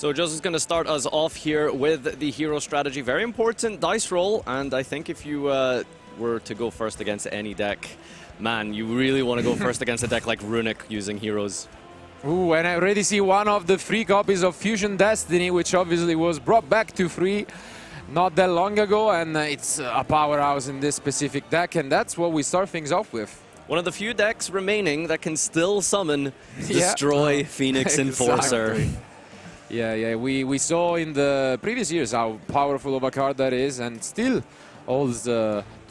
So Joseph's going to start us off here with the hero strategy. Very important dice roll, and I think if you were to go first against any deck, man, you really want to go first against a deck like Runick using heroes. Ooh, and I already see one of the free copies of Fusion Destiny, which obviously was brought back to free not that long ago, and it's a powerhouse in this specific deck, and that's what we start things off with. One of the few decks remaining that can still summon Destroy Phoenix Enforcer. Exactly. Yeah, we saw in the previous years how powerful of a card that is, and still holds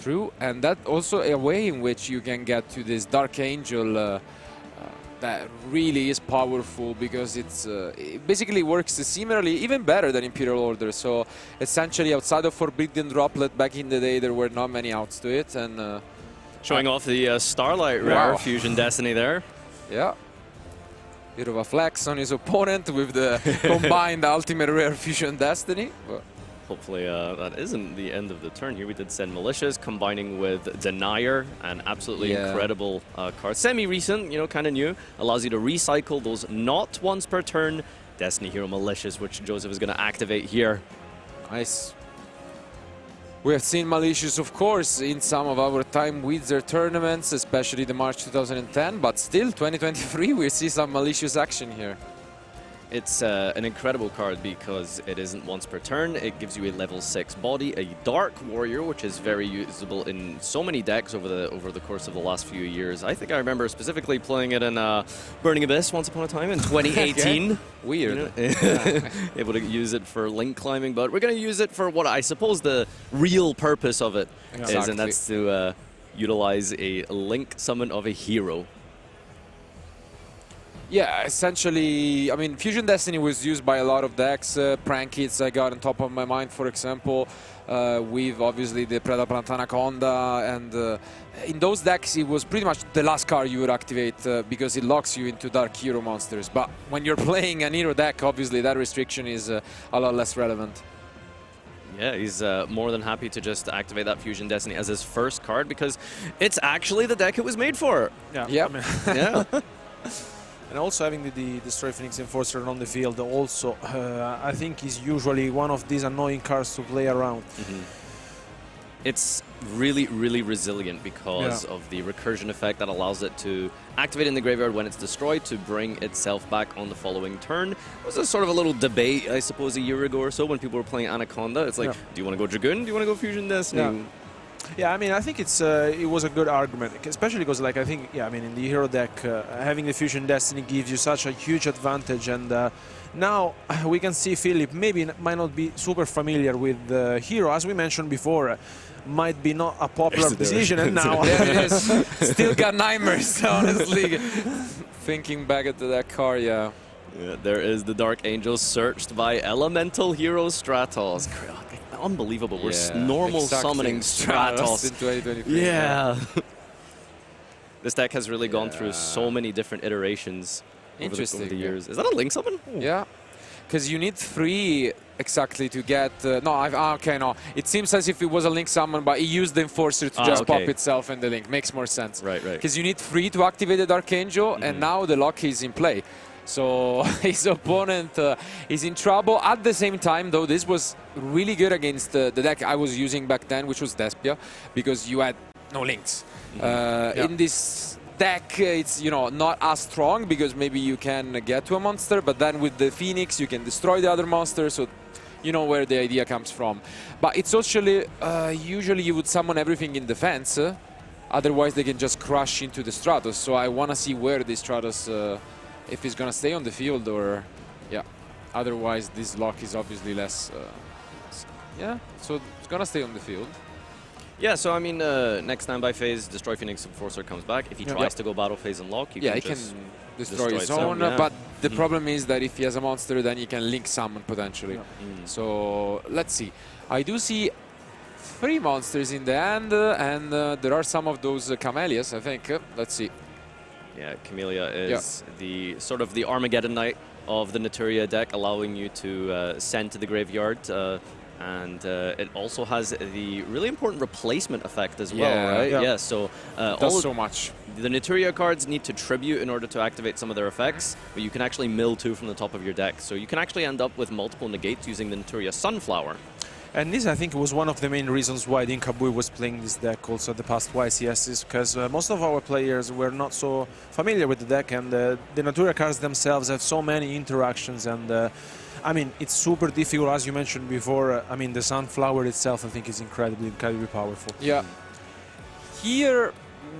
true. And that also a way in which you can get to this Dark Angel that really is powerful, because it basically works similarly, even better than Imperial Order. So essentially, outside of Forbidden Droplet, back in the day, there were not many outs to it. And showing off the Starlight Rare Fusion Destiny there. Yeah. Bit of a flex on his opponent with the combined Ultimate Rare Fusion Destiny. But hopefully that isn't the end of the turn here. We did send Malicious, combining with Denier, an absolutely incredible card. Semi-recent, you know, kind of new. Allows you to recycle those not once per turn Destiny Hero Malicious, which Joseph is going to activate here. Nice. We have seen Malicious, of course, in some of our Time Wizard tournaments, especially the March 2010, but still, 2023, we see some Malicious action here. It's an incredible card because it isn't once per turn. It gives you a level 6 body, a Dark Warrior, which is very usable in so many decks over the course of the last few years. I think I remember specifically playing it in Burning Abyss once upon a time in 2018. Okay. Weird. You know? Able to use it for link climbing, but we're going to use it for what I suppose the real purpose of it is, and that's to utilize a link summon of a hero. Yeah, essentially, I mean, Fusion Destiny was used by a lot of decks. Prank Hits I got on top of my mind, for example, with obviously the Predator Anaconda, and in those decks it was pretty much the last card you would activate because it locks you into Dark Hero monsters. But when you're playing an hero deck, obviously that restriction is a lot less relevant. Yeah, he's more than happy to just activate that Fusion Destiny as his first card because it's actually the deck it was made for. Yeah. Yep. I mean yeah. And also having the Destroy Phoenix Enforcer on the field also, I think is usually one of these annoying cards to play around. It's really, really resilient because of the recursion effect that allows it to activate in the graveyard when it's destroyed to bring itself back on the following turn. It was a sort of a little debate, I suppose, a year ago or so when people were playing Anaconda. It's like, do you want to go Dragoon? Do you want to go Fusion Destiny? Yeah, I mean, I think it was a good argument, especially because, like, I think, I mean, in the hero deck, having the Fusion Destiny gives you such a huge advantage, and now we can see Philipp might not be super familiar with the hero, as we mentioned before, might be not a popular decision, and now still got nightmares, honestly. Thinking back at that card, yeah, there is the Dark Angel searched by Elemental Hero Stratos. Unbelievable. We're normal summoning Stratos in 2023. Yeah. This deck has really gone through so many different iterations over the years. Is that a link summon? Ooh. Yeah, because you need 3 exactly to get... no. It seems as if it was a link summon, but it used the Enforcer to just pop itself in the link. Makes more sense. Right. Because you need 3 to activate the Dark Angel, and now the lock is in play. So his opponent is in trouble. At the same time, though, this was really good against the deck I was using back then, which was Despia, because you had no links. In this deck, it's not as strong because maybe you can get to a monster, but then with the Phoenix, you can destroy the other monster. So you know where the idea comes from. But it's actually usually you would summon everything in defense. Otherwise, they can just crush into the Stratos. So I want to see where the Stratos. If he's going to stay on the field or, otherwise this lock is obviously less, so it's going to stay on the field. Yeah, so I mean, next standby phase, Destroy Phoenix Enforcer comes back. If he tries to go battle phase and lock, he can destroy his own, but the problem is that if he has a monster, then he can link summon potentially. So let's see. I do see 3 monsters in the end, and there are some of those Camellias, I think. Let's see. Yeah, Camellia is the sort of the Armageddon Knight of the Naturia deck, allowing you to send to the graveyard. And it also has the really important replacement effect as well, right? Yeah. So does so much. the Naturia cards need to tribute in order to activate some of their effects, but you can actually mill 2 from the top of your deck. So you can actually end up with multiple negates using the Naturia Sunflower. And this, I think, was one of the main reasons why Dinkabui was playing this deck also at the past YCS, because most of our players were not so familiar with the deck, and the Naturia cards themselves have so many interactions, and I mean, it's super difficult, as you mentioned before. I mean, the Sunflower itself, I think, is incredibly powerful. Yeah. Here,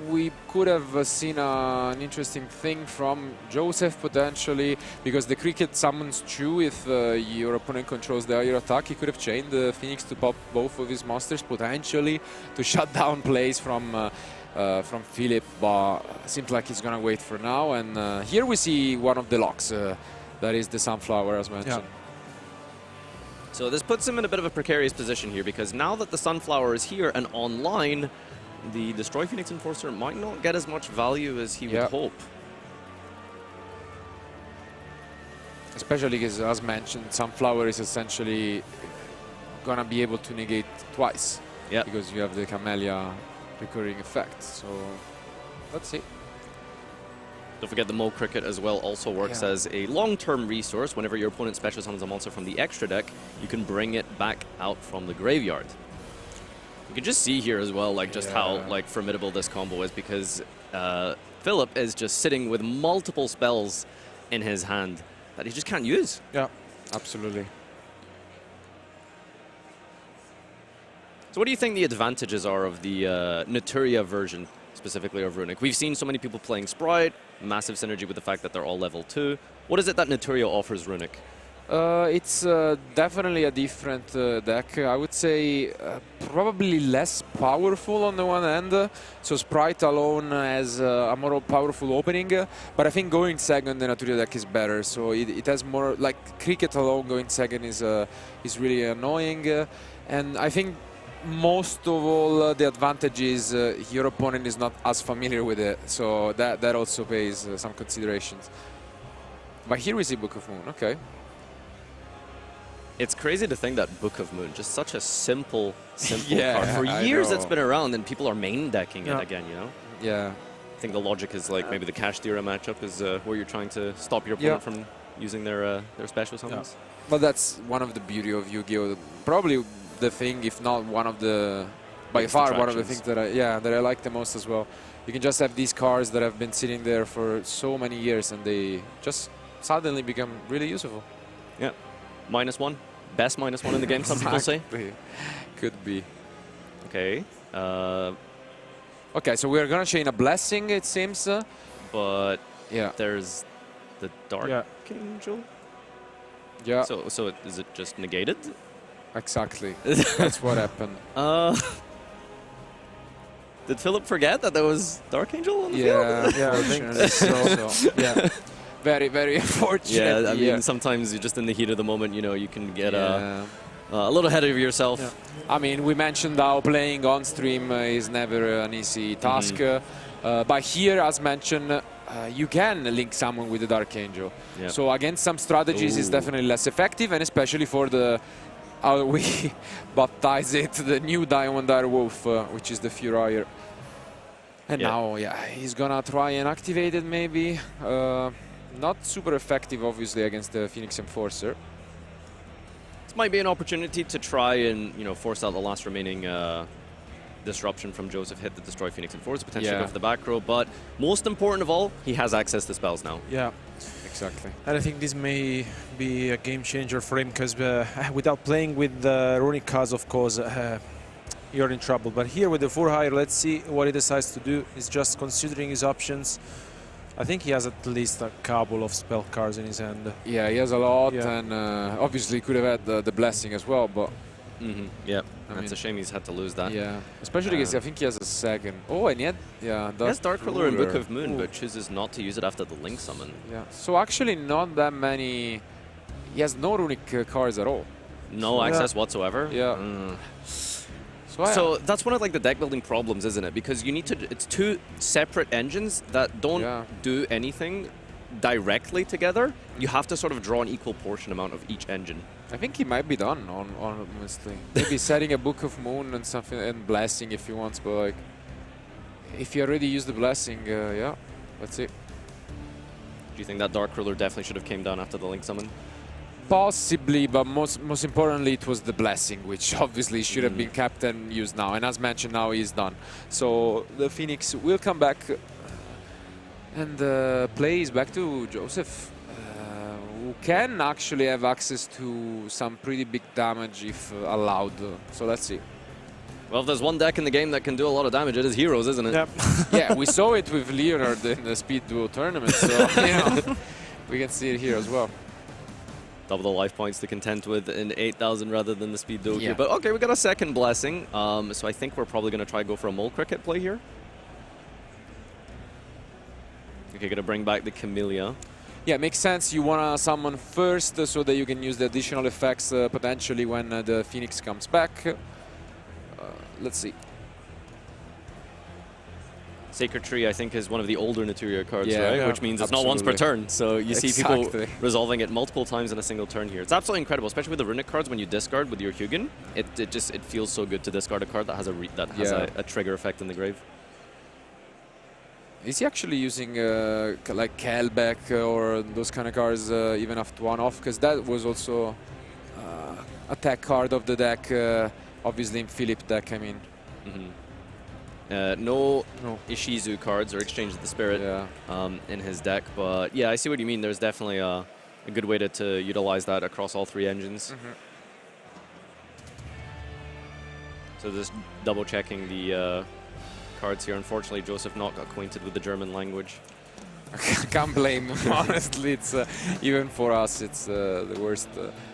we could have seen an interesting thing from Joseph potentially, because the Cricket summons Chew. If your opponent controls the higher attack, he could have chained the Phoenix to pop both of his monsters potentially to shut down plays from Philipp, but seems like he's gonna wait for now. And here we see one of the locks, that is the Sunflower, as mentioned. Yeah. So this puts him in a bit of a precarious position here, because now that the Sunflower is here and online, the Destroy Phoenix Enforcer might not get as much value as he would hope. Especially because, as mentioned, Sunflower is essentially gonna be able to negate twice. Yeah. Because you have the Camellia recurring effect. So let's see. Don't forget the Mole Cricket as well also works as a long-term resource. Whenever your opponent special summons a monster from the extra deck, you can bring it back out from the graveyard. You can just see here as well, like, just how like formidable this combo is, because Philipp is just sitting with multiple spells in his hand that he just can't use. Yeah, absolutely. So what do you think the advantages are of the Naturia version, specifically of Runick? We've seen so many people playing Sprite, massive synergy with the fact that they're all level 2. What is it that Naturia offers Runick? It's definitely a different deck. I would say probably less powerful on the one hand. So Sprite alone has a more powerful opening, but I think going second, the Naturia deck is better. So it has more, like Cricket alone going second is really annoying. And I think most of all the advantage is your opponent is not as familiar with it. So that also pays some considerations. But here we see Book of Moon, okay. It's crazy to think that Book of Moon, just such a simple card. For I years know. it's been around and people are main decking it again, you know? Yeah. I think the logic is like maybe the Cash Dira matchup is where you're trying to stop your opponent from using their special summons. But that's one of the beauty of Yu-Gi-Oh! Probably the thing, if not one of the, by far one of the things that I like the most as well. You can just have these cards that have been sitting there for so many years and they just suddenly become really useful. Yeah. -1. Best -1 in the game, some people say. Could be. Okay. Okay, so we're gonna chain a Blessing, it seems. But there's the Dark Angel. Yeah. So is it just negated? Exactly. That's what happened. Did Philipp forget that there was Dark Angel on the field? Yeah, I think so. Yeah. Very, very unfortunate. Yeah, I mean, sometimes you're just in the heat of the moment, you know, you can get a little ahead of yourself. Yeah. I mean, we mentioned how playing on stream is never an easy task. But here, as mentioned, you can link someone with the Dark Angel. Yeah. So against some strategies, it's definitely less effective, and especially for the, how we baptize it, the new Diamond Dire Wolf, which is the Furier. And now, he's gonna try and activate it maybe. Not super effective, obviously, against the Phoenix Enforcer. This might be an opportunity to try and, you know, force out the last remaining disruption from Joseph, hit the Destroy Phoenix Enforcer, potentially go for the back row. But most important of all, he has access to spells now. Yeah. Exactly. And I think this may be a game changer for him, because without playing with the Runick cards, of course, you're in trouble. But here with the 4-higher, let's see what he decides to do. He's just considering his options. I think he has at least a couple of spell cards in his hand. Yeah, he has a lot, and obviously could have had the Blessing as well, but... Yeah, it's a shame he's had to lose that. Yeah, especially because I think he has a second. Oh, and yet, he has Dark Ruler and Book of Moon, but chooses not to use it after the Link Summon. Yeah, so actually not that many... He has no Runick cards at all. No access whatsoever? Yeah. So that's one of like the deck building problems, isn't it? Because you need to, it's two separate engines that don't do anything directly together. You have to sort of draw an equal portion amount of each engine. I think he might be done, honestly. Maybe setting a Book of Moon and something, and Blessing if he wants, but like... If you already used the blessing, yeah, let's see. Do you think that Dark Ruler definitely should have came down after the Link Summon? Possibly, but most importantly, it was the blessing, which obviously should have been kept and used now. And as mentioned, now he's done. So the Phoenix will come back, and play is back to Joseph, who can actually have access to some pretty big damage if allowed. So let's see. Well, if there's one deck in the game that can do a lot of damage, it is Heroes, isn't it? Yep. Yeah, we saw it with Leonard in the Speed Duo tournament, so you know, we can see it here as well. Double the life points to contend with in 8,000 rather than the Speed Duo Yeah. here. But okay, we got a second blessing. So I think we're probably going to try go for a Mole Cricket play here. Okay, going to bring back the Camellia. Yeah, makes sense. You want to summon first so that you can use the additional effects potentially when the Phoenix comes back. Let's see. Sacred Tree, I think, is one of the older Naturia cards, Yeah, right? yeah, Which means it's not once per absolutely. turn. So you see Exactly. people resolving it multiple times in a single turn here. It's absolutely incredible, especially with the Runick cards. When you discard with your Hugin, it feels so good to discard a card that has a trigger effect in the grave. Is he actually using like Kelbeck or those kind of cards even after one off? Because that was also a tech card of the deck, obviously in Philipp deck, I mean. No Ishizu cards or Exchange of the Spirit in his deck, but yeah, I see what you mean. There's definitely a good way to utilize that across all three engines. So just double checking the cards here. Unfortunately, Joseph not acquainted with the German language. I can't blame him, honestly. It's even for us, it's the worst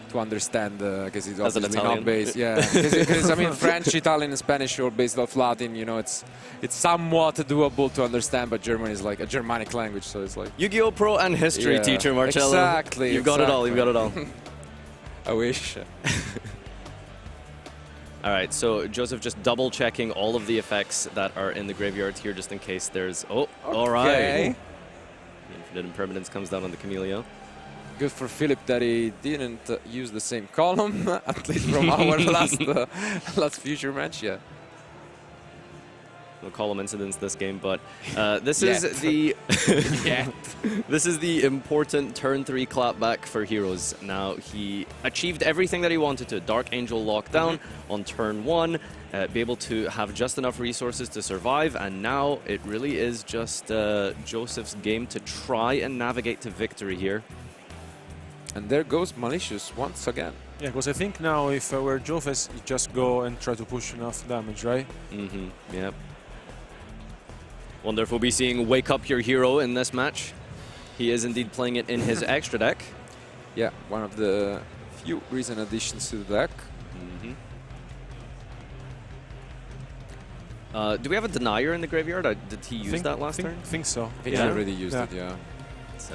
to understand because it's As an obviously Italian. not based. Yeah, because I mean French, Italian, and Spanish are based off Latin. You know, it's somewhat doable to understand, but German is like a Germanic language, so it's like Yu-Gi-Oh! Pro and history teacher Marcello. Exactly. You've got it all. You've got it all. I wish. All right, so Joseph just double checking all of the effects that are in the graveyard here, just in case there's. Oh, all right. Infinite Impermanence comes down on the Camellia. Good for Philipp that he didn't use the same column, at least from our last future match. Yeah. No column incidents this game, but this is the this is the important turn 3 clapback for Heroes. Now he achieved everything that he wanted to. Dark Angel lockdown on turn 1, be able to have just enough resources to survive, and now it really is just Joseph's game to try and navigate to victory here. And there goes Malicious once again. Yeah, because I think now if I were Joseph, you just go and try to push enough damage, right? Yep. Wonder if we'll be seeing Wake Up Your Hero in this match. He is indeed playing it in his extra deck. Yeah, one of the few recent additions to the deck. Do we have a Denier in the graveyard? Did he use that last turn? I think so. I think he already used it, yeah. It's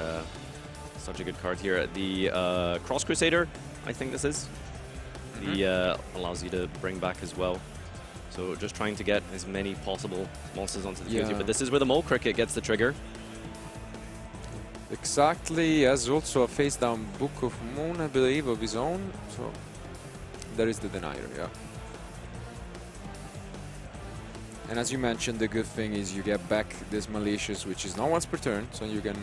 such a good card here. The Cross Crusader, I think this is. The allows you to bring back as well. So just trying to get as many possible monsters onto the field here. But this is where the Mole Cricket gets the trigger. Exactly, has also a face-down Book of Moon, I believe, of his own. So there is the Denier, yeah. And as you mentioned, the good thing is you get back this Malicious, which is not once per turn, so you can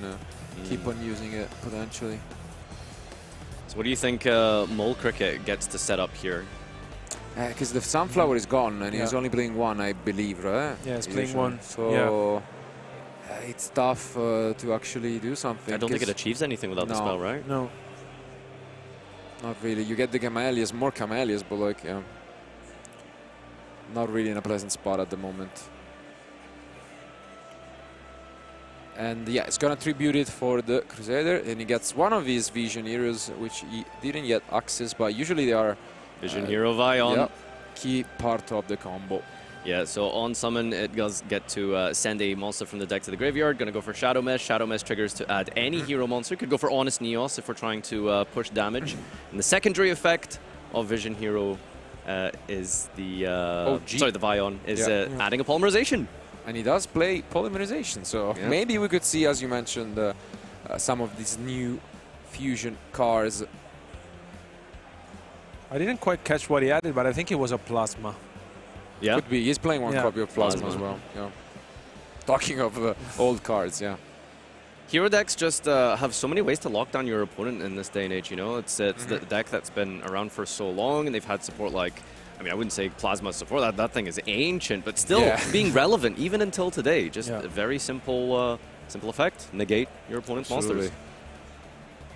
keep on using it potentially. So what do you think Mole Cricket gets to set up here? Because the Sunflower is gone, and he's only playing one, I believe, right? Yeah, he's playing one. So it's tough to actually do something. I don't think it achieves anything without the spell, right? No. Not really. You get the Camellias, more Camellias, but like, not really in a pleasant spot at the moment. And yeah, it's gonna tribute it for the Crusader, and he gets one of his Vision Heroes, which he didn't yet access, but usually they are Vision Hero Vion. Yeah, key part of the combo. Yeah, so on summon, it does get to send a monster from the deck to the graveyard. Gonna go for Shadow Mesh. Shadow Mesh triggers to add any hero monster. Could go for Honest Neos if we're trying to push damage. And the secondary effect of Vision Hero is the the Vion is adding a polymerization. And he does play polymerization, so maybe we could see, as you mentioned, some of these new fusion cards. I didn't quite catch what he added, but I think it was a Plasma. Yeah, could be. He's playing one copy of Plasma as well. Yeah. talking of old cards, yeah. Hero decks just have so many ways to lock down your opponent in this day and age, you know? It's the deck that's been around for so long, and they've had support like, I mean, I wouldn't say Plasma support, that thing is ancient, but still being relevant even until today. Just a very simple simple effect, negate your opponent's monsters.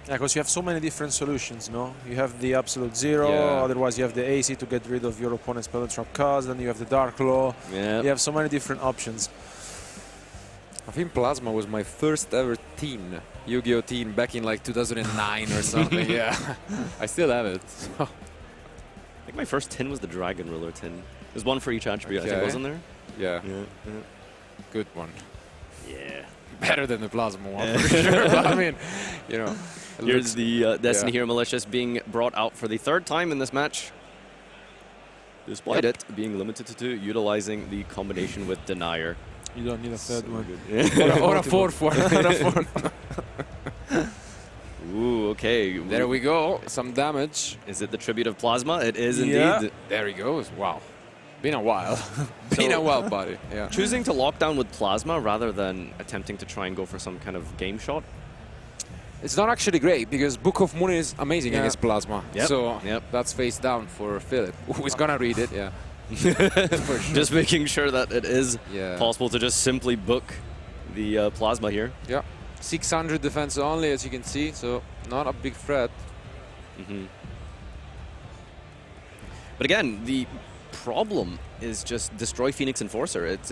Yeah, because you have so many different solutions, no? You have the Absolute Zero, otherwise you have the AC to get rid of your opponent's Spell Trap cards, then you have the Dark Claw. You have so many different options. I think Plasma was my first ever teen, Yu-Gi-Oh! Teen, back in like 2009 or something, I still have it. I think my first tin was the Dragon Ruler tin. There's one for each attribute, I think, wasn't there? Yeah. Good one. Yeah. Better than the Plasma one, for sure. But I mean, you know. Here's the Destiny Hero Malicious being brought out for the 3rd time in this match. Despite it being limited to 2, utilizing the combination with Denier. You don't need a 3rd one. Or a 4th one. Ooh, okay. There we go. Some damage. Is it the Tribute of Plasma? It is indeed. There he goes. Wow. Been a while. Been a while, buddy. Yeah. Choosing to lock down with Plasma rather than attempting to try and go for some kind of game shot. It's not actually great because Book of Moon is amazing against Plasma. So that's face down for Philip, who is gonna read it. For sure. Just making sure that it is possible to just simply book the Plasma here. 600 defense only, as you can see, so not a big threat. But again, the problem is just destroy Phoenix Enforcer. It's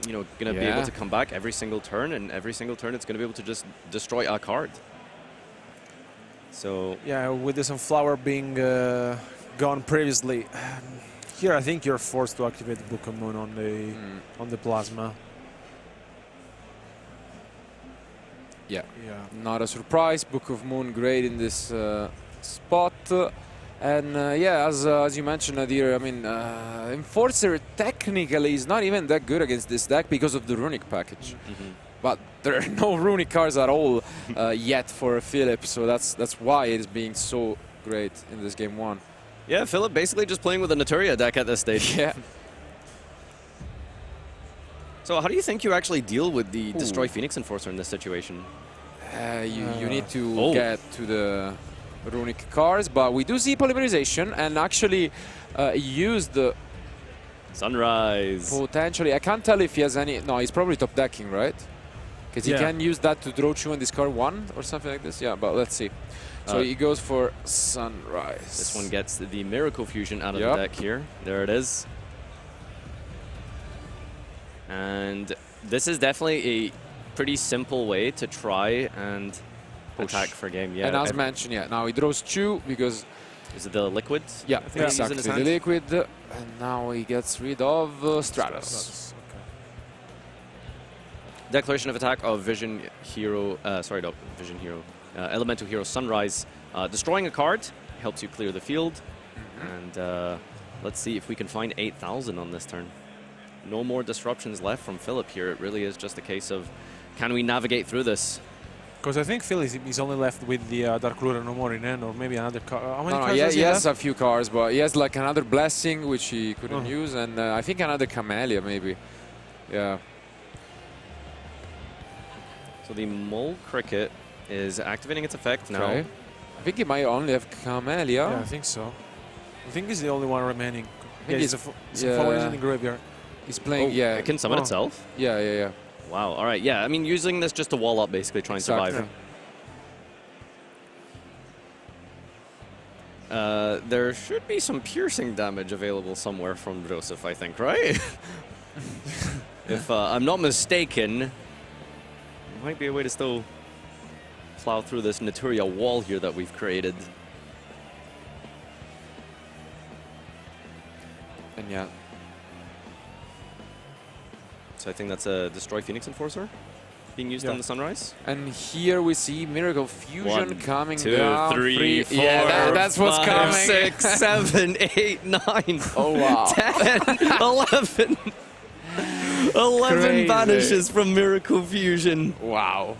you know, going to be able to come back every single turn, and every single turn it's going to be able to just destroy a card. So with the Sunflower being gone previously, here I think you're forced to activate the Book of Moon on the Plasma. Not a surprise. Book of Moon great in this spot. And as you mentioned, Nadir, I mean, Enforcer technically is not even that good against this deck because of the Runick package. But there are no Runick cards at all yet for Philip, so that's why it is being so great in this game 1. Yeah, Philip basically just playing with a Naturia deck at this stage. So how do you think you actually deal with the Destroy Phoenix Enforcer in this situation? You need to get to the Runick cards, but we do see polymerization and actually use the Sunrise. Potentially. I can't tell if he has any. No, he's probably top decking, right? Because he can use that to draw 2 and discard 1 or something like this. Yeah, but let's see. So he goes for Sunrise. This one gets the Miracle Fusion out of the deck here. There it is. And this is definitely a pretty simple way to try and attack for game. And as mentioned, now he draws 2 because... Is it the Liquid? Yeah, exactly. The Liquid. And now he gets rid of Stratos. Declaration of attack of Vision Hero, Vision Hero, Elemental Hero Sunrise. Destroying a card helps you clear the field. And let's see if we can find 8,000 on this turn. No more disruptions left from Philip here. It really is just a case of, can we navigate through this? Because I think Phil is only left with the Dark Lure no more in hand, or maybe another card. How many cards does he has a few cards, but he has like another Blessing, which he couldn't use, and I think another Camellia, maybe. Yeah. So the Mole Cricket is activating its effect now. I think he might only have Camellia. Yeah, I think so. I think he's the only one remaining. He's in the graveyard. He's playing, It can summon itself? Yeah. Wow, all right. Yeah, I mean, using this just to wall up, basically, try and survive. There should be some piercing damage available somewhere from Joseph, I think, right? If I'm not mistaken, might be a way to still plow through this Naturia wall here that we've created. And so I think that's a Destroy Phoenix Enforcer being used on the Sunrise. And here we see Miracle Fusion coming 2, down. 3, 4, that's what's 5, coming. 6, 7, 8, 9. Oh, wow. 10, 11. 11 vanishes from Miracle Fusion. Wow.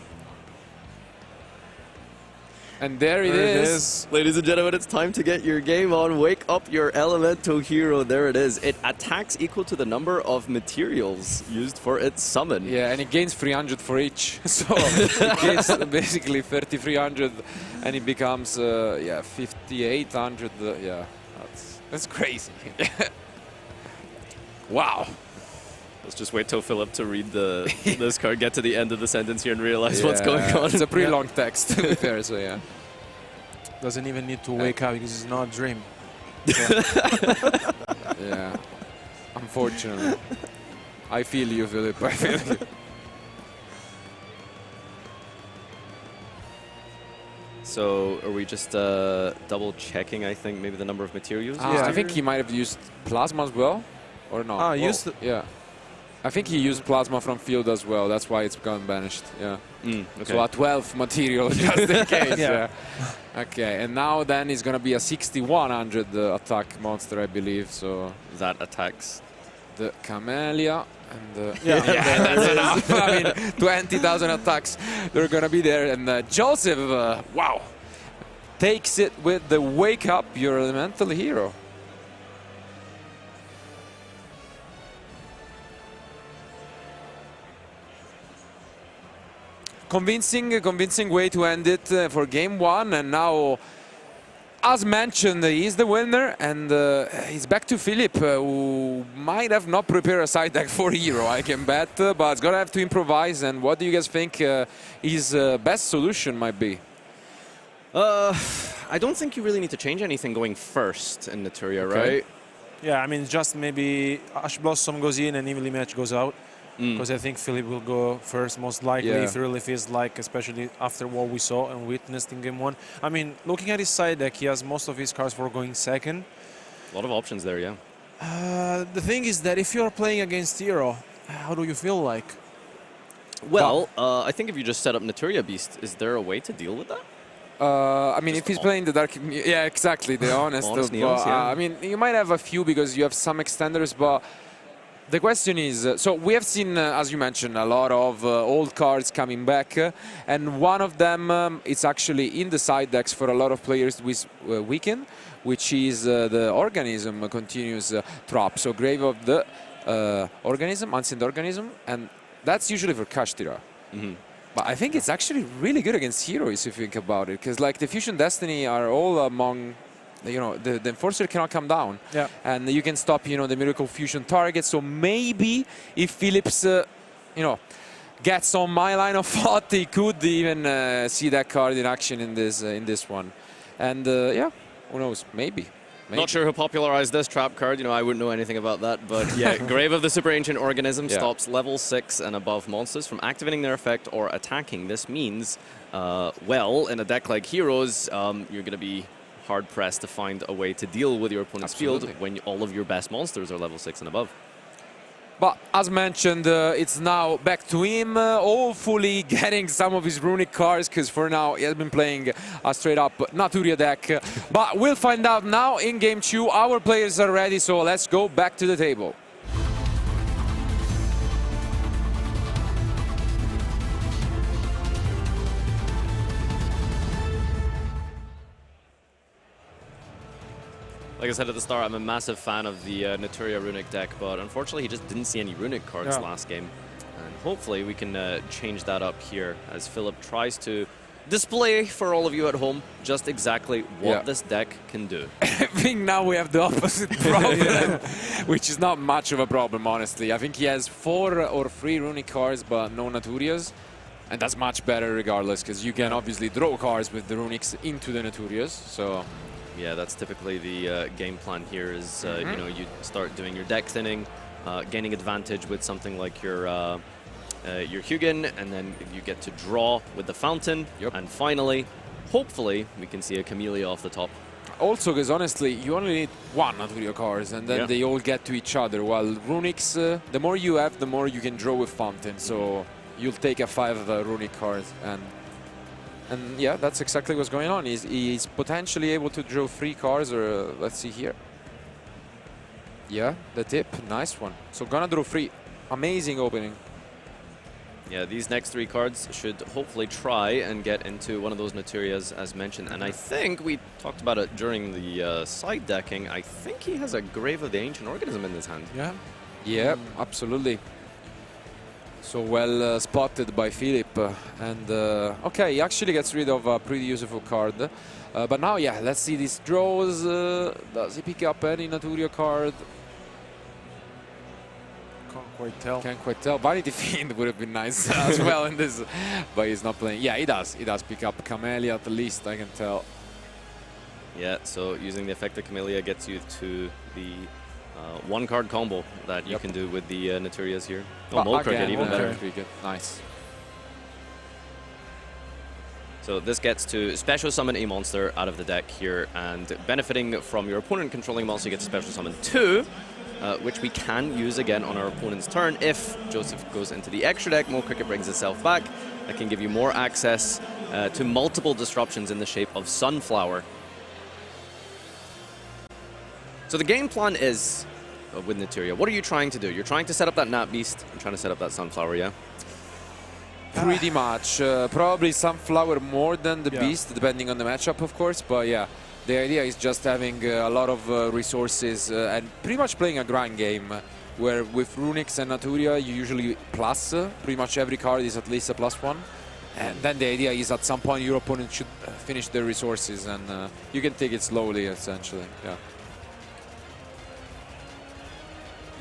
And there it is. Ladies and gentlemen, it's time to get your game on. Wake up your elemental hero. There it is. It attacks equal to the number of materials used for its summon. Yeah, and it gains 300 for each. So it gains basically 3,300 and it becomes, yeah, 5,800. Yeah, that's crazy. Wow. Let's just wait till Philip to read this card, get to the end of the sentence here and realize what's going on. It's a pretty long text, to be fair, so yeah. Doesn't even need to wake up because it's not a dream. Yeah, unfortunately. I feel you, Philip, I feel you. So are we just double checking, I think, maybe the number of materials? Yeah, I think he might have used plasma as well, or not? Ah, used yeah. I think he used plasma from field as well. That's why it's gone banished. Yeah. Okay. So a 12 material just in case. Yeah. Okay, and now then it's gonna be a 6,100 attack monster, I believe. So that attacks the Camellia and yeah, that's enough. I mean, 20,000 attacks. They're gonna be there, and Joseph, wow, takes it with the wake up your elemental hero. Convincing way to end it for game one, and now, as mentioned, he's the winner, and he's back to Philip, who might have not prepared a side deck for hero, I can bet, but it's gonna have to improvise. And what do you guys think his best solution might be? I don't think you really need to change anything going first in Naturia, right? Yeah, I mean, just maybe Ash Blossom goes in and Evilly Match goes out. Because I think Philip will go first, most likely, if he really feels like, especially after what we saw and witnessed in game one. I mean, looking at his side deck, he has most of his cards for going second. A lot of options there, yeah. The thing is that if you're playing against hero, how do you feel like? Well, I think if you just set up Naturia Beast, is there a way to deal with that? I mean, if he's playing the Dark... Yeah, exactly, the Honest. Honest Neos, yeah. I mean, you might have a few because you have some extenders, but... The question is, so we have seen, as you mentioned, a lot of old cards coming back, and one of them is actually in the side decks for a lot of players with Weaken, which is the Organism Continuous Trap. So Grave of the Organism, Ancient Organism, and that's usually for Kashtira. But I think it's actually really good against heroes if you think about it, because like the Fusion Destiny are all among... You know, the Enforcer cannot come down. Yeah. And you can stop, you know, the Miracle Fusion target. So maybe if Phillips, you know, gets on my line of thought, he could even see that card in action in this one. And yeah, who knows? Maybe. Not sure who popularized this trap card. You know, I wouldn't know anything about that. But yeah, Grave of the Super Ancient Organism stops level 6 and above monsters from activating their effect or attacking. This means, well, in a deck like Heroes, you're going to be hard-pressed to find a way to deal with your opponent's field when all of your best monsters are level 6 and above. But as mentioned, it's now back to him, hopefully getting some of his Runick cards, because for now he has been playing a straight-up Naturia deck. But we'll find out now in Game 2. Our players are ready, so let's go back to the table. Like I said at the start, I'm a massive fan of the Naturia Runick deck, but unfortunately he just didn't see any Runick cards last game. And hopefully we can change that up here as Philip tries to display for all of you at home just exactly what this deck can do. I think now we have the opposite problem, which is not much of a problem, honestly. I think he has 4 or 3 Runick cards, but no Naturias. And that's much better regardless, because you can obviously draw cards with the Runicks into the Naturias, so... Yeah, that's typically the game plan here is, you know, you start doing your deck thinning, gaining advantage with something like your Hugin, and then you get to draw with the Fountain, and finally, hopefully, we can see a Camellia off the top. Also, because honestly, you only need 1 Naturia cards, and then they all get to each other, while Runicks, the more you have, the more you can draw with Fountain, so you'll take a 5 Runick cards, and yeah, that's exactly what's going on. He's potentially able to draw 3 cards, or let's see here. Yeah, the tip, nice one. So gonna draw 3. Amazing opening. Yeah, these next 3 cards should hopefully try and get into one of those Naturias as mentioned. And I think we talked about it during the side decking. I think he has a Grave of the Ancient Organism in his hand. Yeah. Yeah, absolutely. So well spotted by Philipp. And okay, he actually gets rid of a pretty useful card. But now, yeah, let's see these draws. Does he pick up any Naturia card? Can't quite tell. Can't quite tell. Vanity Fiend would have been nice as well in this, but he's not playing. Yeah, he does. He does pick up Camellia at least, I can tell. Yeah, so using the effect of Camellia gets you to the 1-card combo that you can do with the Naturias here. Oh, Mole Cricket, even better. Cricket. Nice. So this gets to special summon a monster out of the deck here, and benefiting from your opponent controlling a monster, you get to special summon 2. Which we can use again on our opponent's turn. If Joseph goes into the extra deck, Mole Cricket brings itself back. That can give you more access to multiple disruptions in the shape of Sunflower. So the game plan is, with Naturia, what are you trying to do? You're trying to set up that Nat Beast. You're trying to set up that Sunflower, yeah? Pretty much. Probably Sunflower more than the Beast, depending on the matchup, of course. But yeah, the idea is just having a lot of resources and pretty much playing a grind game where with Runick and Naturia you usually plus. Pretty much every card is at least a +1. And then the idea is at some point your opponent should finish their resources and you can take it slowly essentially. Yeah.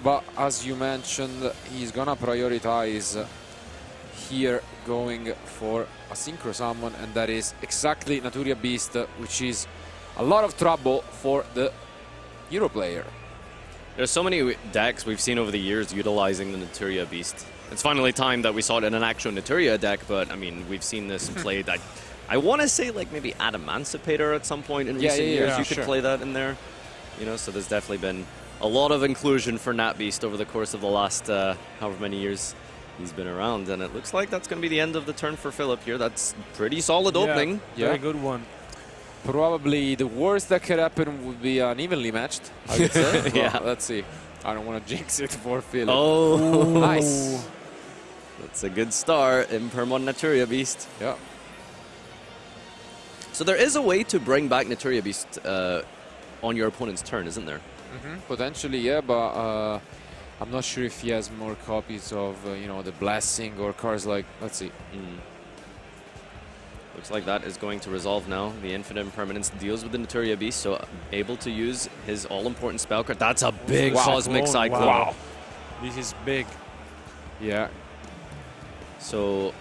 But as you mentioned, he's gonna prioritize here going for a Synchro Summon, and that is exactly Naturia Beast, which is a lot of trouble for the Euro player. There's so many decks we've seen over the years utilizing the Naturia Beast. It's finally time that we saw it in an actual Naturia deck, but I mean, we've seen this played. I want to say like maybe Adamancipator at some point in recent years. You could play that in there, you know. So there's definitely been a lot of inclusion for Nat Beast over the course of the last however many years he's been around, and it looks like that's going to be the end of the turn for Philipp here. That's pretty solid opening. Very good one. Probably the worst that could happen would be unevenly matched, I would say. Yeah. Let's see. I don't want to jinx it for Philipp. Oh, nice. That's a good start. Impermon Naturia Beast. Yeah. So there is a way to bring back Naturia Beast on your opponent's turn, isn't there? Potentially, yeah, but I'm not sure if he has more copies of, you know, the Blessing or cards like, let's see. Looks like that is going to resolve now. The Infinite Impermanence deals with the Naturia Beast, so able to use his all-important spell card. That's a big Cosmic Cyclone. Wow. This is big. Yeah. So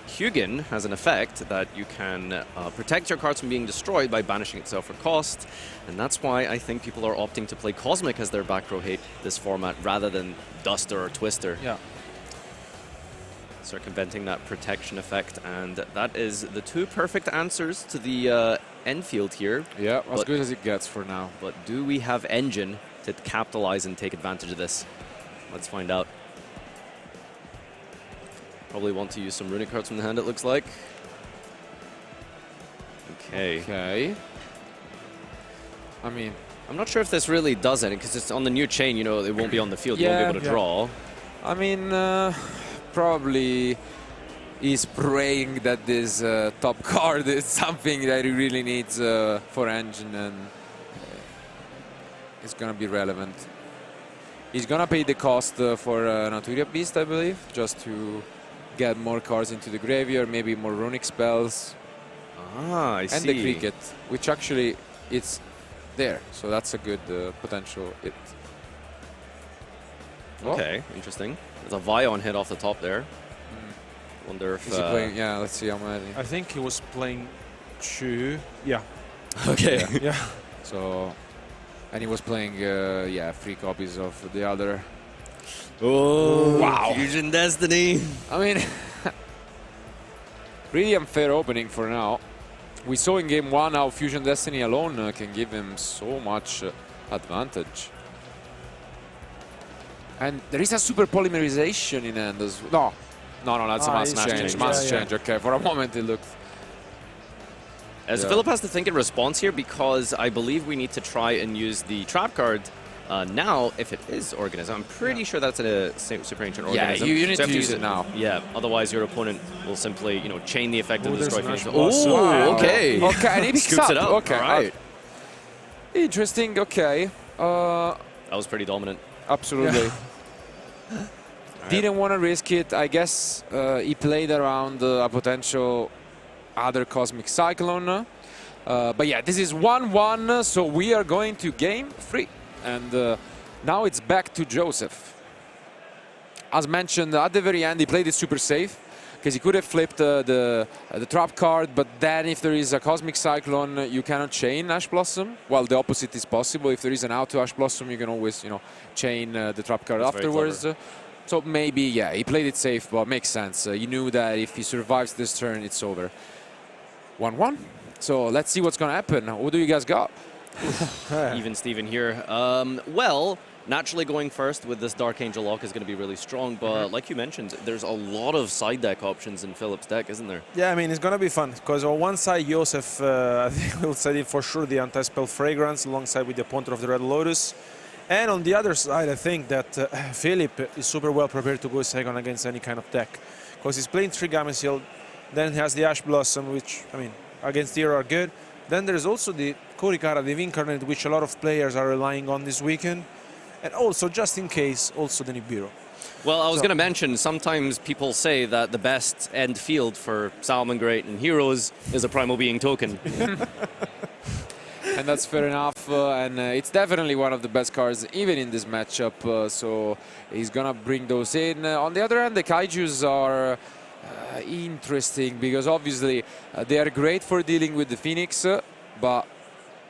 Hugin has an effect that you can protect your cards from being destroyed by banishing itself for cost, and that's why I think people are opting to play Cosmic as their back row hate this format rather than Duster or Twister. Yeah. Circumventing that protection effect, and that is the 2 perfect answers to the end field here. Yeah, as good as it gets for now. But do we have Engine to capitalize and take advantage of this? Let's find out. Probably want to use some Runick cards from the hand, it looks like. Okay. I mean, I'm not sure if this really does it, because it's on the new chain, you know, it won't be on the field, you won't be able to draw. I mean, probably he's praying that this top card is something that he really needs for Engine, and it's going to be relevant. He's going to pay the cost for Naturia Beast, I believe, just to get more cards into the graveyard, maybe more Runick spells. I see. And the Cricket, which actually it's there, so that's a good potential hit. Okay, interesting. There's a Vion hit off the top there. Wonder if... Is he playing? Yeah, let's see how many. I think he was playing 2. Yeah. Okay. Yeah. So, and he was playing, 3 copies of the other. Oh, wow. Fusion Destiny. I mean, really unfair opening for now. We saw in game 1 how Fusion Destiny alone can give him so much advantage. And there is a super polymerization in hand as well. No, that's a mass change. Mass change, okay. For a moment it looked... So Philipp has to think in response here, because I believe we need to try and use the trap card Now, if it is Organism, I'm pretty sure that's a Super Ancient Organism. Yeah, you need so to use it now. Yeah, otherwise your opponent will simply, chain the effect and destroy Phoenix. Wow. Okay. Okay, and he picks Scoops up. it up. Okay, All right. Interesting, okay. That was pretty dominant. Absolutely. Didn't want to risk it. I guess he played around a potential other Cosmic Cyclone. But yeah, this is 1-1, so we are going to game 3. And now it's back to Joseph. As mentioned, at the very end, he played it super safe, because he could have flipped the trap card, but then if there is a Cosmic Cyclone, you cannot chain Ash Blossom. Well, the opposite is possible. If there is an out to Ash Blossom, you can always, chain the trap card afterwards. So maybe, yeah, he played it safe, but makes sense. He knew that if he survives this turn, it's over. 1-1. So let's see what's going to happen. What do you guys got? Even Steven here. Well, naturally going first with this Dark Angel lock is going to be really strong, but like you mentioned, there's a lot of side deck options in Philipp's deck, isn't there? Yeah, I mean, it's going to be fun, because on one side, Josef, I think will set in for sure the Anti-Spell Fragrance alongside with the Pointer of the Red Lotus. And on the other side, I think that Philipp is super well prepared to go second against any kind of deck, because he's playing 3 Gamma Shield, then he has the Ash Blossom, which, I mean, against Hero are good. Then there's also the Kurikara, the Incarnate, which a lot of players are relying on this weekend. And also, just in case, also the Nibiru. Well, I was going to mention, sometimes people say that the best end field for Salamangreat and Heroes is a Primal Being token. And that's fair enough, and it's definitely one of the best cards, even in this matchup, so he's going to bring those in. On the other hand, the Kaijus are interesting, because obviously they are great for dealing with the Phoenix, but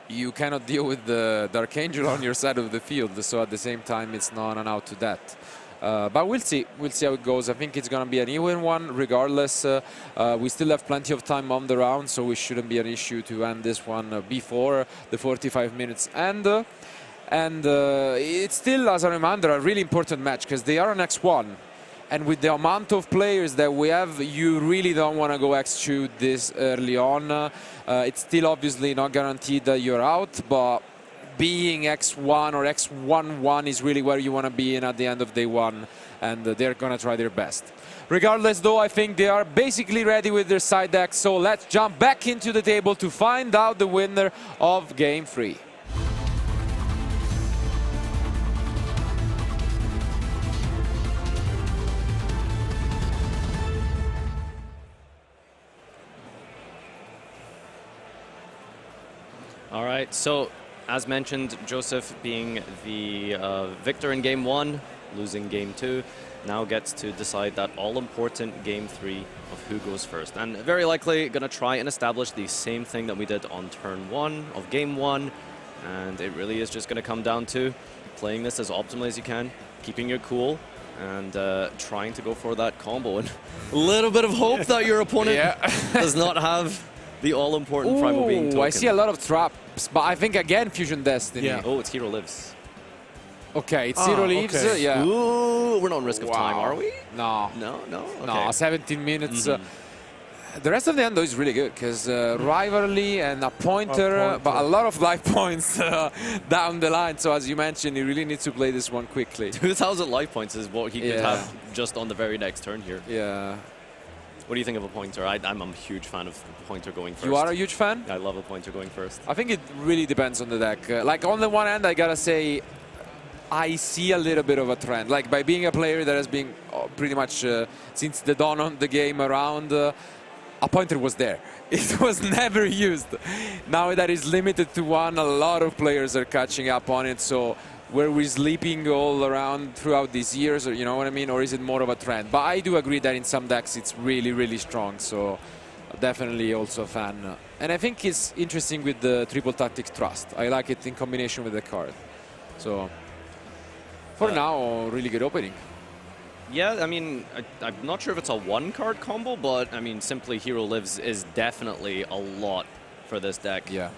you cannot deal with the Dark Angel on your side of the field, so at the same time it's not an out to that. But we'll see how it goes. I think it's going to be an even one regardless. We still have plenty of time on the round, so it shouldn't be an issue to end this one before the 45 minutes end. And it's still, as a reminder, a really important match, because they are on X1. And with the amount of players that we have, you really don't want to go X2 this early on. It's still obviously not guaranteed that you're out, but being X1 or X11 is really where you want to be in at the end of day one, and they're going to try their best. Regardless, though, I think they are basically ready with their side deck, so let's jump back into the table to find out the winner of Game 3. All right, so as mentioned, Joseph being the victor in Game 1, losing Game 2, now gets to decide that all-important Game 3 of who goes first. And very likely going to try and establish the same thing that we did on turn 1 of Game 1. And it really is just going to come down to playing this as optimally as you can, keeping your cool, and trying to go for that combo. And a little bit of hope that your opponent does not have the all-important Primal Being token. I see a lot of traps, but I think again Fusion Destiny. Yeah. Oh, it's Hero Lives. Okay, it's Hero Lives. Okay. Yeah. Ooh, we're not on risk of time, are we? No. No, no. Okay. No, 17 minutes. The rest of the end though is really good, because Rivalry and a pointer, but a lot of life points down the line. So as you mentioned, he really needs to play this one quickly. 2,000 life points is what he could have just on the very next turn here. Yeah. What do you think of a pointer? I'm a huge fan of a pointer going first. You are a huge fan? I love a pointer going first. I think it really depends on the deck. Like on the one hand, I gotta say, I see a little bit of a trend. Like by being a player that has been pretty much since the dawn of the game around, a pointer was there. It was never used. Now that is limited to one, a lot of players are catching up on it. So were we sleeping all around throughout these years, or you know what I mean, or is it more of a trend? But I do agree that in some decks it's really, really strong. So definitely also a fan. And I think it's interesting with the triple tactic trust. I like it in combination with the card. So for now, really good opening. Yeah, I mean, I'm not sure if it's a one-card combo, but I mean, simply Hero Lives is definitely a lot for this deck. Yeah.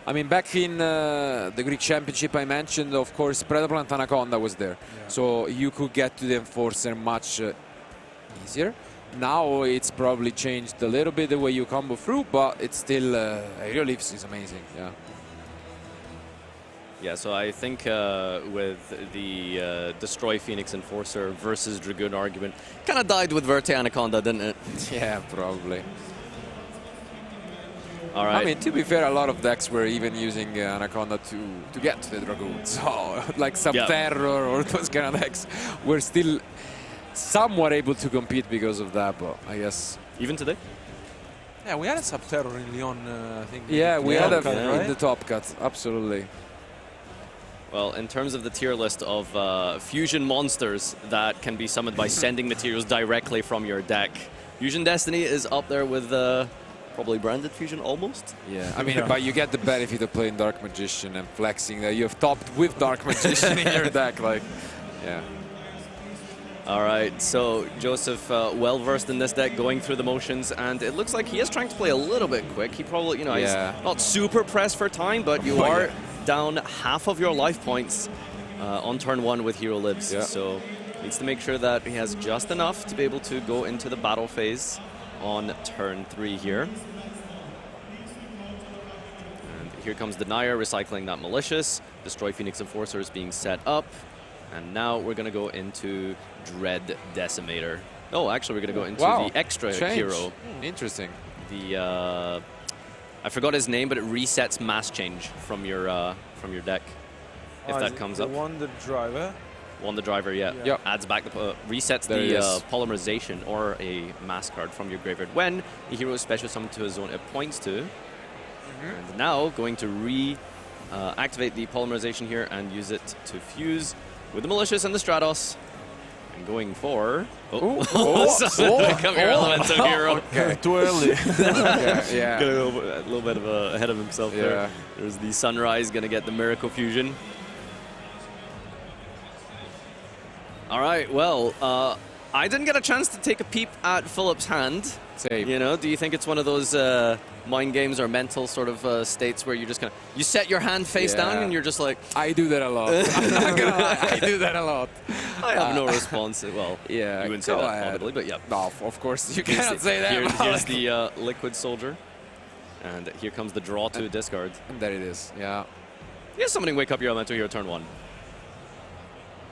I mean, back in the Greek Championship I mentioned, of course, Predaplant Anaconda was there. Yeah. So you could get to the Enforcer much easier. Now it's probably changed a little bit the way you combo through, but it's still, Hero Lives is amazing, yeah. Yeah, so I think with the Destroy Phoenix Enforcer versus Dragoon argument, kind of died with Verte Anaconda, didn't it? Yeah, probably. All right. I mean, to be fair, a lot of decks were even using Anaconda to get to the Dragoon. So, like Subterror or those kind of decks were still somewhat able to compete because of that, but I guess... Even today? Yeah, we had a Subterror in Lyon, I think. Yeah, we had a right? in the top cut, absolutely. Well, in terms of the tier list of fusion monsters that can be summoned by sending materials directly from your deck, Fusion Destiny is up there with probably Branded Fusion almost. Yeah, I mean, but you get the benefit of playing Dark Magician and flexing that you have topped with Dark Magician in your deck, like, yeah. All right, so Joseph, well-versed in this deck, going through the motions, and it looks like he is trying to play a little bit quick. He probably, you know, he's not super pressed for time, but you are down half of your life points on turn 1 with Hero Lives. Yeah. So needs to make sure that he has just enough to be able to go into the battle phase on turn 3 here. And here comes Denier, recycling that Malicious. Destroy Phoenix Enforcer is being set up. And now we're going to go into Dread Decimator. Oh, actually, we're going to go into the extra hero. Interesting. The I forgot his name, but it resets mass change from your deck if that comes up. Wonder Driver. Wonder Driver, yeah. Yep. Adds back the resets the polymerization or a mass card from your graveyard when a hero is special summoned to a zone it points to. And now going to activate the polymerization here and use it to fuse with the Malicious and the Stratos. And going for... Come here, Elemental Hero. Okay, too early. Yeah. A little bit of ahead of himself there. There's the Sunrise, going to get the Miracle Fusion. All right, well, I didn't get a chance to take a peep at Philipp's hand. Same. You know, do you think it's one of those mind games or mental sort of states where you just kind of, you set your hand face down and you're just like... I do that a lot. I'm not gonna lie, I do that a lot. I have no response. Well, yeah, you wouldn't say that probably, but yeah. No, of course, you cannot say that. Here's the Liquid Soldier. And here comes the draw to discard. And there it is, yeah. Here's summoning Wake Up Your Elemental Hero turn 1.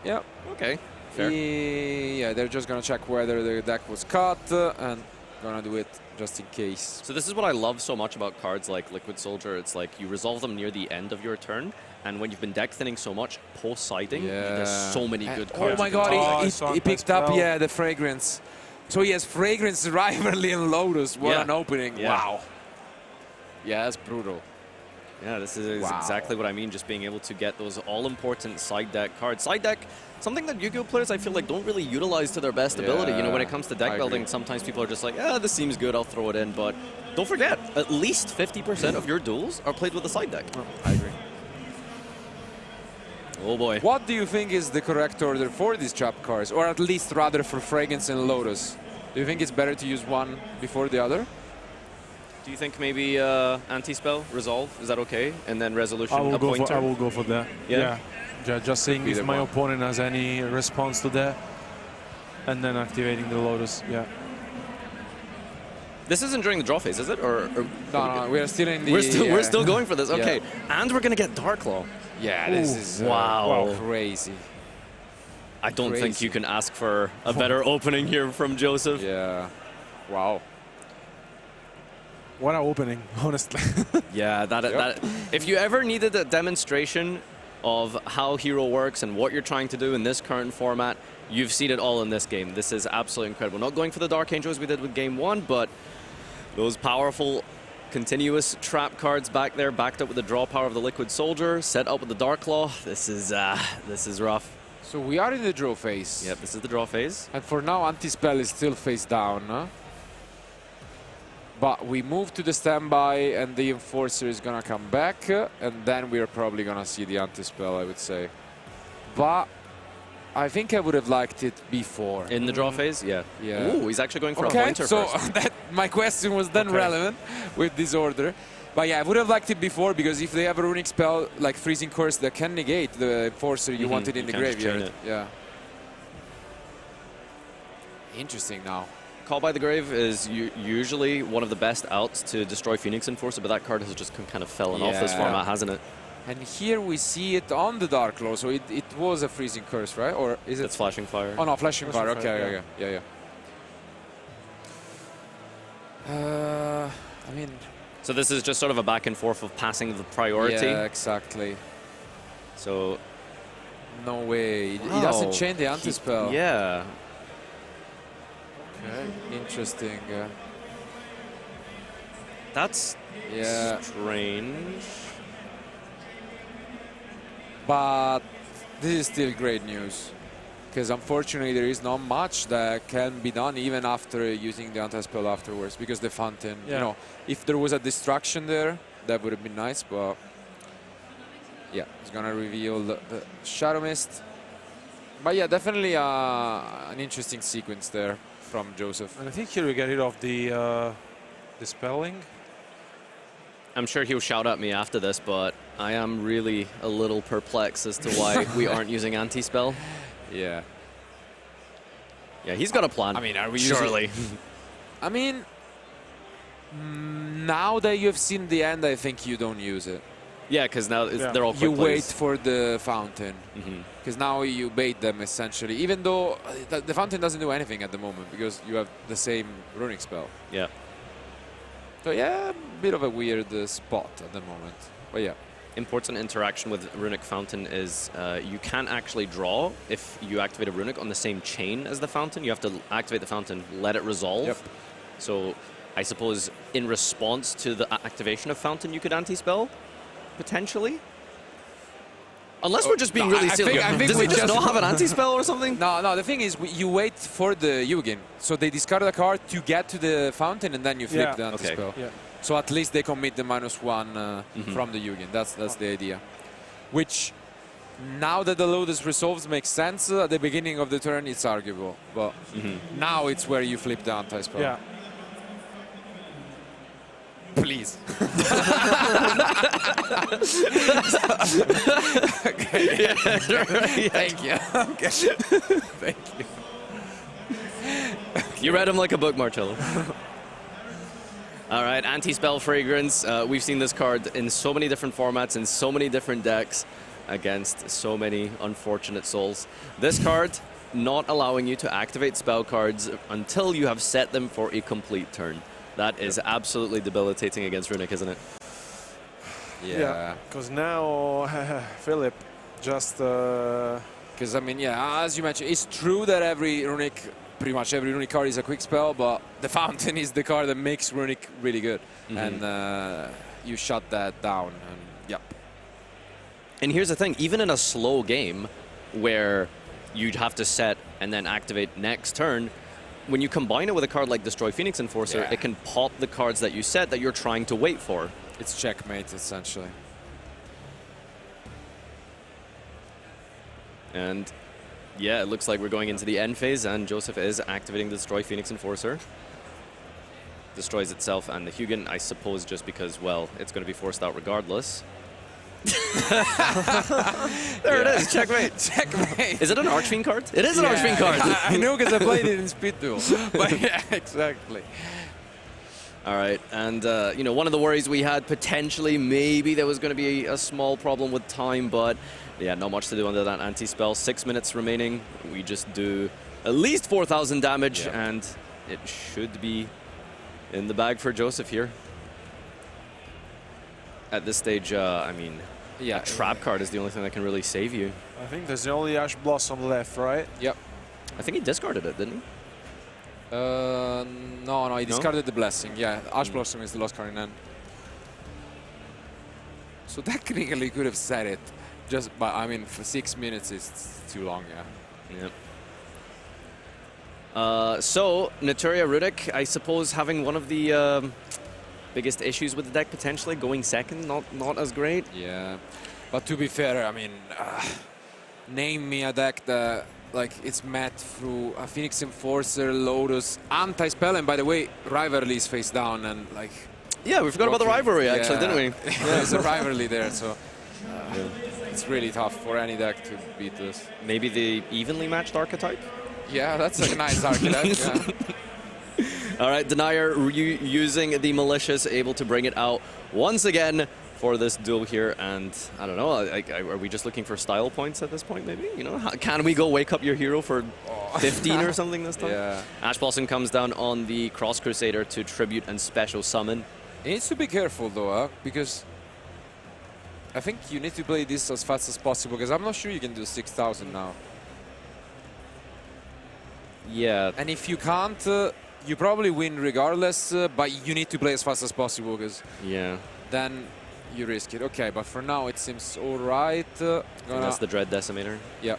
Yeah. Okay, fair. Yeah, they're just gonna check whether the deck was cut and gonna do it just in case. So this is what I love so much about cards like Liquid Soldier. It's like you resolve them near the end of your turn, and when you've been deck thinning so much, post-siding, there's so many good cards. Oh my god, he picked up, the Fragrance. So he has Fragrance, Rivalry, and Lotus. What an opening. Yeah. Wow. Yeah, that's brutal. Yeah, this is exactly what I mean, just being able to get those all-important side deck cards. Side deck, something that Yu-Gi-Oh players, I feel like, don't really utilize to their best ability. You know, when it comes to deck building, sometimes people are just like, this seems good, I'll throw it in. But don't forget, at least 50% of your duels are played with the side deck. I agree. Oh boy. What do you think is the correct order for these trap cards? Or at least rather for Fragrance and Lotus? Do you think it's better to use one before the other? Do you think maybe anti-spell, resolve, is that okay? And then resolution, I a pointer? will go for that. Yeah. Just seeing if my opponent has any response to that. And then activating the Lotus, This isn't during the draw phase, is it? Or no, we are still in the... We're still going for this, okay. And we're going to get Darklaw. Yeah, this is crazy. I don't think you can ask for a better opening here from Joseph. Yeah. Wow. What an opening, honestly. Yeah, that if you ever needed a demonstration of how Hero works and what you're trying to do in this current format, you've seen it all in this game. This is absolutely incredible. Not going for the Dark Angel as we did with Game 1, but those powerful continuous trap cards back there, backed up with the draw power of the Liquid Soldier, set up with the Darklaw. This is rough. So we are in the draw phase. Yep, this is the draw phase. And for now, Anti-Spell is still face down. Huh? But we move to the standby, and the Enforcer is gonna come back, and then we're probably gonna see the Anti-Spell, I would say. But I think I would have liked it before. In the draw phase? Yeah. Ooh, he's actually going for a pointer so first. my question was then relevant with this order. But yeah, I would have liked it before, because if they have a Runick spell like Freezing Curse that can negate the Enforcer you wanted in the graveyard. Yeah. Interesting now. Call by the Grave is usually one of the best outs to destroy Phoenix Enforcer, but that card has just kind of fallen off this format, hasn't it? And here we see it on the Dark Law, so it was a freezing curse, right? Or is it? It's flashing fire. Oh no, flashing fire. Flashing fire, Okay, yeah. I mean, So this is just sort of a back and forth of passing the priority. yeah, exactly. So No way. He wow, doesn't chain the anti-spell. Yeah. Okay. Interesting. That's Yeah. strange. But this is still great news. Because unfortunately there is not much that can be done even after using the anti-spell afterwards. Because the fountain, you know, if there was a distraction there, that would have been nice. But yeah, it's going to reveal the Shadow Mist. But yeah, definitely an interesting sequence there from Joseph. And I think here we get rid of the dispelling. I'm sure he'll shout at me after this, but I am really a little perplexed as to why we aren't using anti-spell. Yeah. Yeah, he's got a plan. I mean, are we surely? I mean, now that you've seen the end, I think you don't use it. Yeah, because now they're all quick You wait plays. for the fountain. Because now you bait them, essentially. Even though the fountain doesn't do anything at the moment, because you have the same runic spell. Yeah. So yeah, a bit of a weird spot at the moment. But yeah. Important interaction with Runic Fountain is you can't actually draw if you activate a Runic on the same chain as the Fountain. You have to activate the Fountain, let it resolve. Yep. So I suppose in response to the activation of Fountain, you could anti-spell, potentially? Unless we're just being really silly. I think Does we he just just not have an anti-spell or something? No, the thing is, you wait for the Yugen. So they discard a card to get to the fountain, and then you flip the anti-spell. Yeah. So at least they commit the -1 from the Yugen. That's the idea. Which, now that the Lotus resolves, makes sense. At the beginning of the turn, it's arguable. But now it's where you flip the anti-spell. Yeah. Please. Okay. Thank you. Okay. Thank you. You read him like a book, Marcello. All right, Anti-Spell Fragrance. We've seen this card in so many different formats, in so many different decks, against so many unfortunate souls. This card, not allowing you to activate spell cards until you have set them for a complete turn. That is absolutely debilitating against Runick, isn't it? Yeah. Because now Philip just... Because, I mean, yeah, as you mentioned, it's true that pretty much every Runic card is a quick spell, but the Fountain is the card that makes Runick really good. And you shut that down. And, yep. And here's the thing, even in a slow game where you'd have to set and then activate next turn, when you combine it with a card like Destroy Phoenix Enforcer, it can pop the cards that you set that you're trying to wait for. It's checkmate, essentially. And yeah, it looks like we're going into the end phase, and Joseph is activating the Destroy Phoenix Enforcer. Destroys itself and the Hugin, I suppose, just because, well, it's going to be forced out regardless. There it is, checkmate. Checkmate. Is it an Archfiend card? It is an Archfiend card. I know because I played it in Speed Duel. But yeah, exactly. All right, and you know, one of the worries we had potentially, maybe there was going to be a small problem with time, but yeah, not much to do under that anti-spell. 6 minutes remaining. We just do at least 4,000 damage, and it should be in the bag for Joseph here. At this stage, I mean, a trap card is the only thing that can really save you. I think there's only Ash Blossom left, right? Yep. I think he discarded it, didn't he? No, he discarded the Blessing. Yeah, Ash Blossom is the last card in hand. So technically could have said it. But I mean, for 6 minutes is too long, Yep. So, Naturia Runick, I suppose, having one of the biggest issues with the deck, potentially, going second, not as great. Yeah, but to be fair, I mean, name me a deck that, like, it's met through a Phoenix Enforcer, Lotus, Anti-Spell, and by the way, Rivalry is face down, and like... Yeah, we forgot about the rivalry, actually, didn't we? There's a rivalry there, so... It's really tough for any deck to beat this. Maybe the evenly matched archetype? Yeah, that's a nice archetype. All right, Denier using the Malicious, able to bring it out once again for this duel here, and I don't know, are we just looking for style points at this point, maybe? You know, can we go wake up your hero for 15 or something this time? Yeah. Ash Blossom comes down on the Cross Crusader to tribute and special summon. He needs to be careful though, huh? Because I think you need to play this as fast as possible, because I'm not sure you can do 6,000 now. Yeah. And if you can't, you probably win regardless, but you need to play as fast as possible, because then you risk it. Okay, but for now it seems all right. That's the Dread Decimator. Yeah.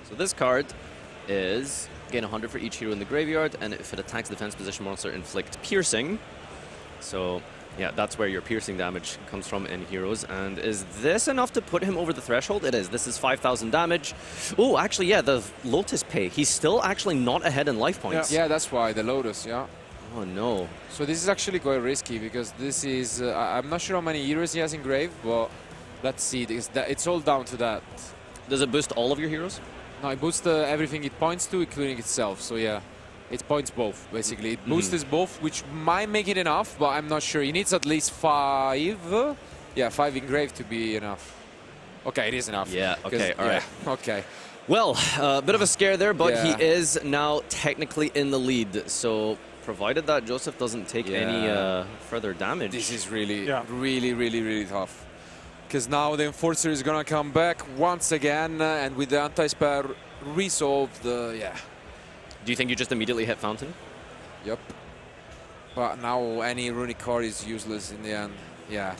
So this card is gain 100 for each hero in the graveyard, and if it attacks the defense position monster, inflict piercing. So yeah, that's where your piercing damage comes from in heroes. And is this enough to put him over the threshold? It is. This is 5,000 damage. Oh, actually, yeah, the Lotus Pay. He's still actually not ahead in life points. Yeah, that's why, the Lotus, yeah. Oh, no. So this is actually quite risky, because this is... I'm not sure how many heroes he has in grave, but let's see. It's all down to that. Does it boost all of your heroes? No, it boosts everything it points to, including itself. So yeah, it points both, basically. It boosts both, which might make it enough, but I'm not sure. He needs at least 5. Yeah, 5 engraved to be enough. Okay, it is enough. Yeah, okay, all right. Okay. Well, a bit of a scare there, but he is now technically in the lead. So provided that Joseph doesn't take any further damage. This is really, really tough. Because now the Enforcer is going to come back once again, and with the anti-spell resolved, Do you think you just immediately hit Fountain? Yep. But now any Runick card is useless in the end. Yeah.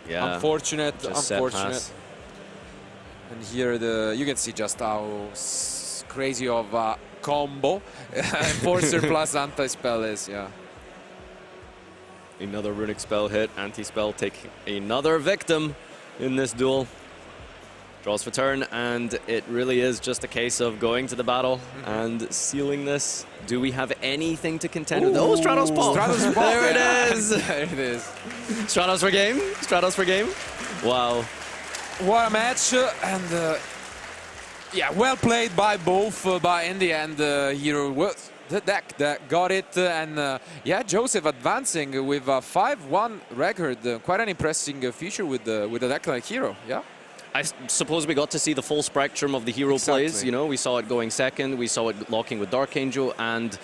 Unfortunate, unfortunate. And here you can see just how crazy of a combo Enforcer plus anti-spell is, Another Runick spell hit, anti-spell taking another victim in this duel. Draws for turn, and it really is just a case of going to the battle and sealing this. Do we have anything to contend with? Oh, Stratos Ball! Stratos Ball! There it is! There it is. Stratos for game? Stratos for game? Wow. What a match, and well played by both, but in the end, hero was the deck that got it, and Joseph advancing with a 5-1 record. Quite an impressive future with the deck like hero, I suppose we got to see the full spectrum of the hero plays. You know, we saw it going second, we saw it locking with Dark Angel, and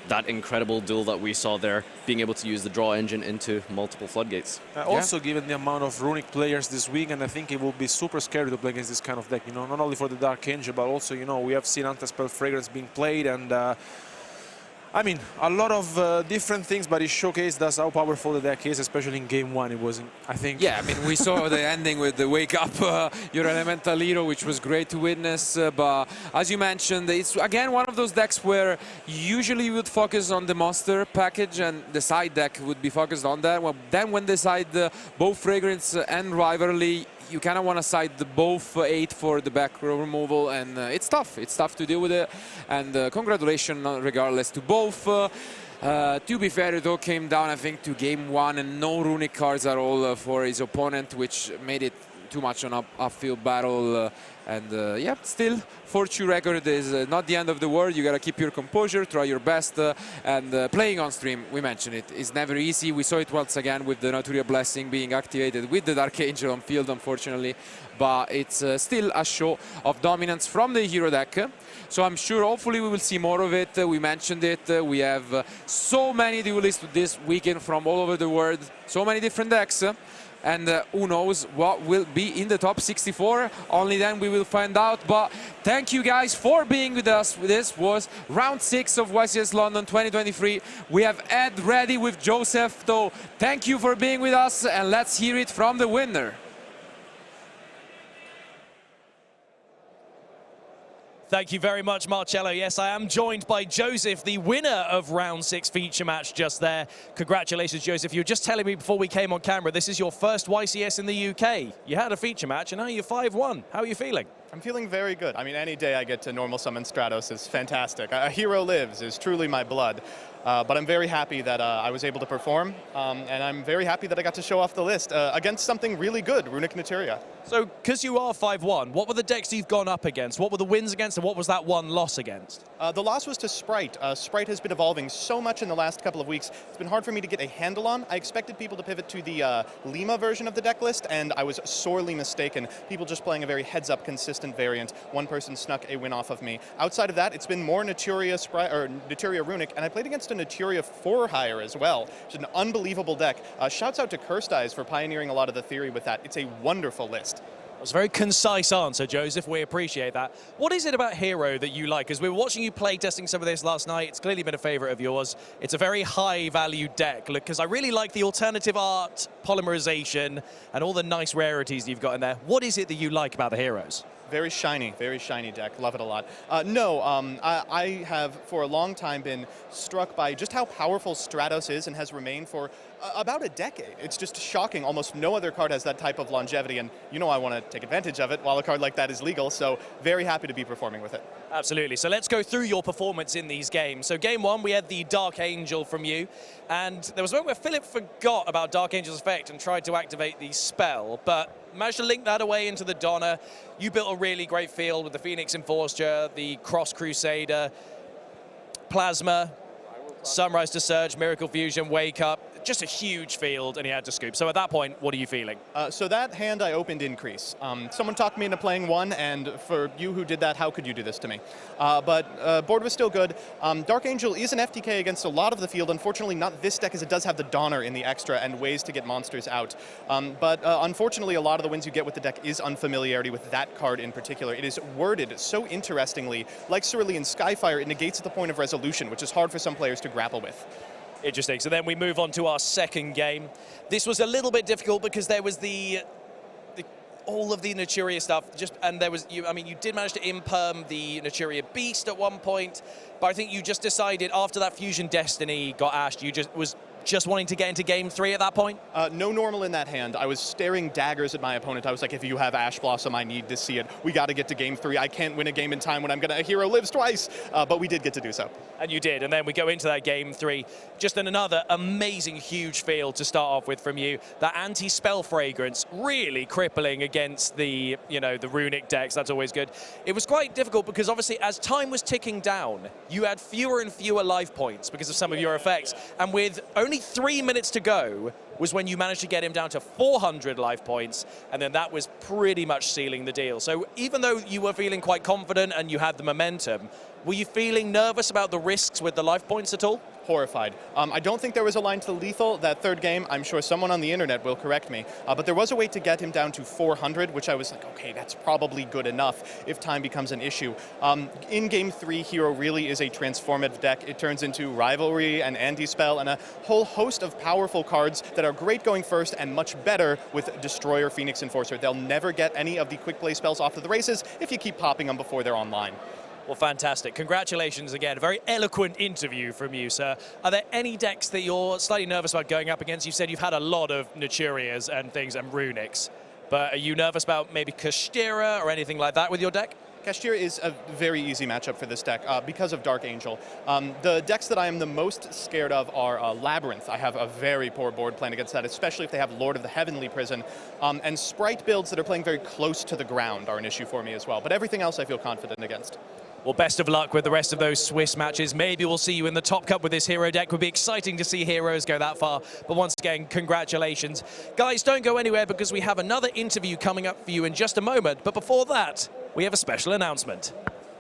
that incredible duel that we saw there, being able to use the draw engine into multiple floodgates. Also, given the amount of Runick players this week, and I think it will be super scary to play against this kind of deck, you know, not only for the Dark Angel, but also, you know, we have seen Anti-Spell Fragrance being played, and I mean, a lot of different things, but it showcased us how powerful the deck is, especially in game one. It was, I think... Yeah, I mean, we saw the ending with the Wake Up Your Elemental Hero, which was great to witness. But as you mentioned, it's, again, one of those decks where usually you would focus on the monster package and the side deck would be focused on that. Well, then when they side both Fragrance and Rivalry, you kind of want to side both 8 for the back row removal, and it's tough. It's tough to deal with it, and congratulations regardless to both. To be fair, it all came down, I think, to game one, and no Runick cards at all for his opponent, which made it too much on a field battle. Still, 4-2 record is not the end of the world. You got to keep your composure, try your best, and playing on stream, we mentioned it, is never easy. We saw it once again with the Naturia Blessing being activated with the Dark Angel on field, unfortunately, but it's still a show of dominance from the hero deck. So I'm sure, hopefully, we will see more of it. We mentioned it. We have so many duelists this weekend from all over the world, so many different decks. And who knows what will be in the top 64. Only then we will find out. But thank you guys for being with us. This was round 6 of YCS London 2023. We have Ed ready with Joseph. So thank you for being with us, and let's hear it from the winner. Thank you very much, Marcello. Yes, I am joined by Joseph, the winner of round 6 feature match just there. Congratulations, Joseph. You were just telling me before we came on camera, this is your first YCS in the UK. You had a feature match, and now you're 5-1. How are you feeling? I'm feeling very good. I mean, any day I get to normal summon Stratos is fantastic. A hero lives is truly my blood. But I'm very happy that I was able to perform, and I'm very happy that I got to show off the list against something really good, Runick Naturia. So, because you are 5-1, what were the decks you've gone up against? What were the wins against, and what was that one loss against? The loss was to Sprite. Sprite has been evolving so much in the last couple of weeks. It's been hard for me to get a handle on. I expected people to pivot to the Lima version of the deck list, and I was sorely mistaken. People just playing a very heads-up, consistent variant. One person snuck a win off of me. Outside of that, it's been more Naturia Sprite or Naturia Runick, and I played against a Naturia 4-hire as well. It's an unbelievable deck. Shouts out to Cursed Eyes for pioneering a lot of the theory with that. It's a wonderful list. That was a very concise answer, Joseph. We appreciate that. What is it about Hero that you like? As we were watching you play testing some of this last night, it's clearly been a favorite of yours. It's a very high-value deck, because I really like the alternative art, polymerization, and all the nice rarities you've got in there. What is it that you like about the Heroes? Very shiny deck. Love it a lot. I have for a long time been struck by just how powerful Stratos is and has remained for about a decade. It's just shocking. Almost no other card has that type of longevity, and you know I want to take advantage of it while a card like that is legal, so very happy to be performing with it. Absolutely. So let's go through your performance in these games. So game one, we had the Dark Angel from you, and there was a moment where Philip forgot about Dark Angel's effect and tried to activate the spell, but managed to link that away into the Donna. You built a really great field with the Phoenix Enforcer, the Cross Crusader, Plasma, Sunrise to Surge, Miracle Fusion, Wake Up. Just a huge field, and he had to scoop. So at that point, what are you feeling? So that hand I opened Increase. Someone talked me into playing one, and for you who did that, how could you do this to me? But board was still good. Dark Angel is an FTK against a lot of the field. Unfortunately, not this deck, as it does have the Donner in the extra and ways to get monsters out. Unfortunately, a lot of the wins you get with the deck is unfamiliarity with that card in particular. It is worded so interestingly. Like Cerulean Skyfire, it negates at the point of resolution, which is hard for some players to grapple with. Interesting. So then we move on to our second game. This was a little bit difficult because there was all of the Naturia stuff. And there was you did manage to imperm the Naturia Beast at one point, but I think you just decided after that Fusion Destiny got ashed, you was just wanting to get into game 3 at that point? No normal in that hand. I was staring daggers at my opponent. I was like, if you have Ash Blossom, I need to see it. We got to get to game 3. I can't win a game in time when a hero lives twice. But we did get to do so. And you did. And then we go into that game 3. Just another amazing, huge field to start off with from you. That anti-spell fragrance really crippling against the, the Runick decks. That's always good. It was quite difficult because obviously as time was ticking down, you had fewer and fewer life points because of some of your effects. And with only 3 minutes to go was when you managed to get him down to 400 life points, and then that was pretty much sealing the deal. So even though you were feeling quite confident and you had the momentum, were you feeling nervous about the risks with the life points at all? Horrified. I don't think there was a line to the lethal that third game. I'm sure someone on the internet will correct me. But there was a way to get him down to 400, which I was like, okay, that's probably good enough if time becomes an issue. In game 3, Hero really is a transformative deck. It turns into Rivalry and Anti-Spell and a whole host of powerful cards that are great going first and much better with Destroyer, Phoenix Enforcer. They'll never get any of the quick play spells off to the races if you keep popping them before they're online. Well, fantastic. Congratulations again. A very eloquent interview from you, sir. Are there any decks that you're slightly nervous about going up against? You said you've had a lot of Naturias and things and Runicks, but are you nervous about maybe Kashtira or anything like that with your deck? Kashtira is a very easy matchup for this deck because of Dark Angel. The decks that I am the most scared of are Labyrinth. I have a very poor board plan against that, especially if they have Lord of the Heavenly Prison. And Sprite builds that are playing very close to the ground are an issue for me as well. But everything else I feel confident against. Well, best of luck with the rest of those Swiss matches. Maybe we'll see you in the Top Cup with this Hero deck. It would be exciting to see Heroes go that far. But once again, congratulations. Guys, don't go anywhere because we have another interview coming up for you in just a moment. But before that, we have a special announcement.